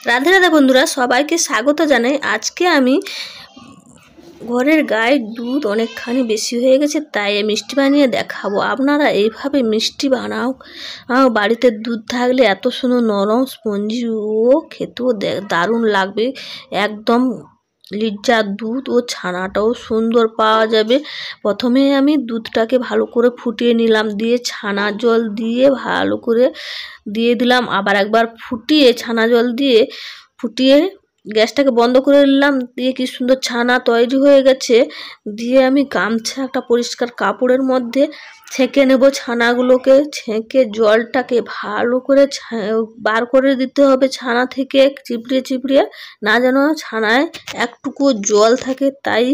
রাধে রাধে বন্ধুরা, সবাইকে স্বাগত জানাই। আজকে আমি ঘরের গায়ের দুধ অনেকখানি বেশি হয়ে গেছে, তাই মিষ্টি বানিয়ে দেখাবো। আপনারা এইভাবে মিষ্টি বানাও। বাড়িতে দুধ থাকলে এত সুন্দর নরম স্পঞ্জি ও খেতেও দারুণ লাগবে। একদম লিজ্জার দুধ ও ছানাটাও সুন্দর পাওয়া যাবে। প্রথমে আমি দুধটাকে ভালো করে ফুটিয়ে নিলাম, দিয়ে ছানা জল দিয়ে ভালো করে দিয়ে দিলাম। আবার একবার ফুটিয়ে ছানা জল দিয়ে ফুটিয়ে গ্যাসটাকে বন্ধ করে নিলাম। দিয়ে কি সুন্দর ছানা তৈরি হয়ে গেছে। দিয়ে আমি গামছা একটা পরিষ্কার কাপড়ের মধ্যে ছেঁকে নেব ছানাগুলোকে। ছেঁকে জলটাকে ভালো করে বার করে দিতে হবে ছানা থেকে, চিপড়িয়ে চিপড়িয়ে, না যেন ছানায় একটুকু জল থাকে, তাই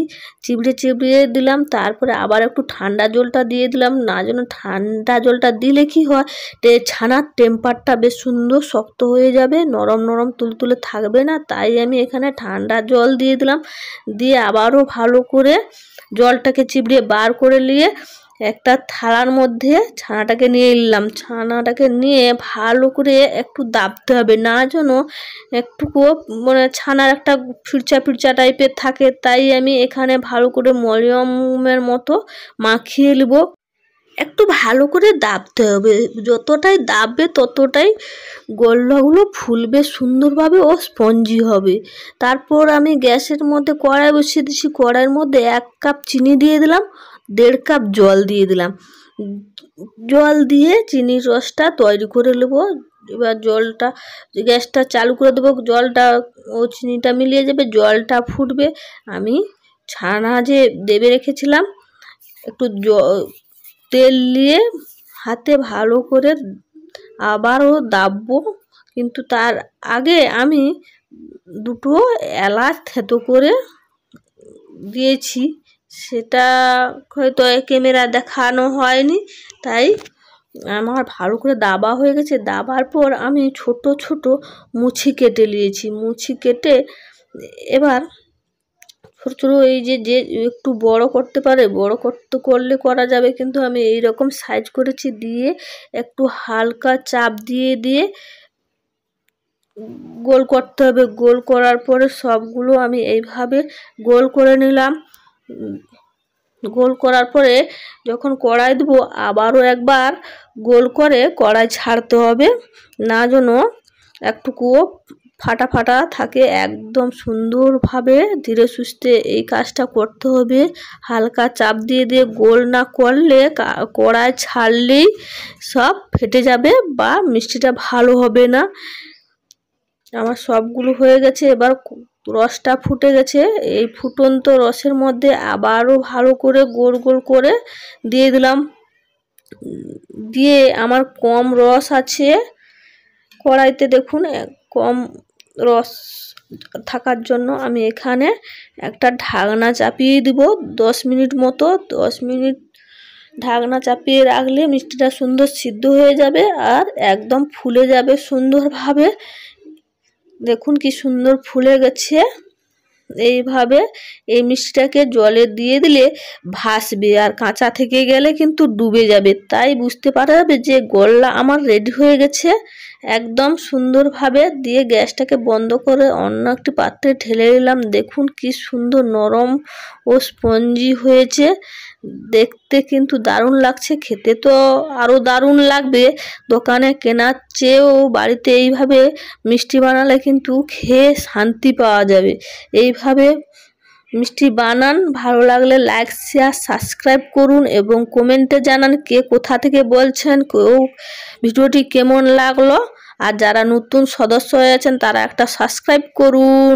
চিপড়িয়ে চিপড়িয়ে দিলাম। তারপরে আবার একটু ঠান্ডা জলটা দিয়ে দিলাম, না যেন ঠান্ডা জলটা দিলে কি হয়, ছানার টেম্পারটা বেশ সুন্দর শক্ত হয়ে যাবে, নরম নরম তুলতুলে থাকবে না। তাই আমি এখানে ঠান্ডা জল দিয়ে দিলাম। দিয়ে আবারও ভালো করে জলটাকে চিপড়িয়ে বার করে নিয়ে একটা থালার মধ্যে ছানাটাকে নিয়ে নিলাম। ছানাটাকে নিয়ে ভালো করে একটু দাবতে হবে, না যেন একটুকু মানে ছানার একটা ফিরচা ফিরচা টাইপের থাকে। তাই আমি এখানে ভালো করে মলমের মতো মাখিয়ে নেব। একটু ভালো করে দাবতে হবে, যতটাই দাববে ততটাই গোল্লাগুলো ফুলবে সুন্দরভাবে ও স্পঞ্জি হবে। তারপর আমি গ্যাসের মধ্যে কড়াই বসিয়ে দিয়েছি। কড়াইয়ের মধ্যে 1 কাপ চিনি দিয়ে দিলাম, 1.5 কাপ জল দিয়ে দিলাম। জল দিয়ে চিনির রসটা তৈরি করে নেব। এবার জলটা, গ্যাসটা চালু করে দেবো, জলটা ও চিনিটা মিলিয়ে যাবে, জলটা ফুটবে। আমি ছানা যে দেবে রেখেছিলাম, একটু তেল দিয়ে হাতে ভালো করে আবারও দাববো। কিন্তু তার আগে আমি 2টো এলাচ থেতো করে দিয়েছি, সেটা হয়তো ক্যামেরা দেখানো হয়নি, তাই আমার ভালো করে দাবা হয়ে গেছে। দাবার পর আমি ছোট ছোট মুছি কেটে নিয়েছি। মুছি কেটে এবার ছোটো ছোটো এই যে একটু বড় করতে পারে, বড় করলে করা যাবে, কিন্তু আমি এই রকম সাইজ করেছি। দিয়ে একটু হালকা চাপ দিয়ে দিয়ে গোল করতে হবে। গোল করার পরে সবগুলো আমি এইভাবে গোল করে নিলাম। গোল করার পরে যখন কড়াই দেবো, আবারও একবার গোল করে কড়াই ছাড়তে হবে, না যেন একটুকুও ফাটা ফাটা থাকে। একদম সুন্দরভাবে ধীরে সুস্থে এই কাজটা করতে হবে। হালকা চাপ দিয়ে দিয়ে গোল না করলে কড়াই ছাড়লেই সব ফেটে যাবে বা মিষ্টিটা ভালো হবে না। আমার সবগুলো হয়ে গেছে। এবার রসটা ফুটে গেছে। এই ফুটন্ত রসের মধ্যে আবারও ভালো করে গোল গোল করে দিয়ে দিলাম। দিয়ে আমার কম রস আছে কড়াইতে, দেখুন কম রস থাকার জন্য আমি এখানে একটা ঢাকনা চাপিয়ে দিব 10 মিনিট মতো। 10 মিনিট ঢাকনা চাপিয়ে রাখলে মিষ্টিটা সুন্দর সিদ্ধ হয়ে যাবে আর একদম ফুলে যাবে সুন্দরভাবে। দেখুন কি সুন্দর ফুলে গেছে। এইভাবে এই মিষ্টিটাকে জলে দিয়ে দিলে ভাসবে, আর কাঁচা থেকে গেলে কিন্তু ডুবে যাবে। তাই বুঝতে পারা যাবে যে গোল্লা আমার রেডি হয়ে গেছে একদম সুন্দরভাবে। দিয়ে গ্যাসটাকে বন্ধ করে অন্য একটি পাত্রে ঢেলে নিলাম। দেখুন কি সুন্দর নরম ও স্পঞ্জি হয়েছে, দেখতে কিন্তু দারুণ লাগছে, খেতে তো আরও দারুণ লাগবে। দোকানে কেনার চেয়েও বাড়িতে এইভাবে মিষ্টি বানালে কিন্তু খেয়ে শান্তি পাওয়া যাবে। এইভাবে মিষ্টি বানান। ভালো লাগলে লাইক শেয়ার সাবস্ক্রাইব করুন এবং কমেন্টে জানান কে কোথা থেকে বলছেন, কেউ ভিডিওটি কেমন লাগলো। আর যারা নতুন সদস্য হয়েছেন তারা একটা সাবস্ক্রাইব করুন।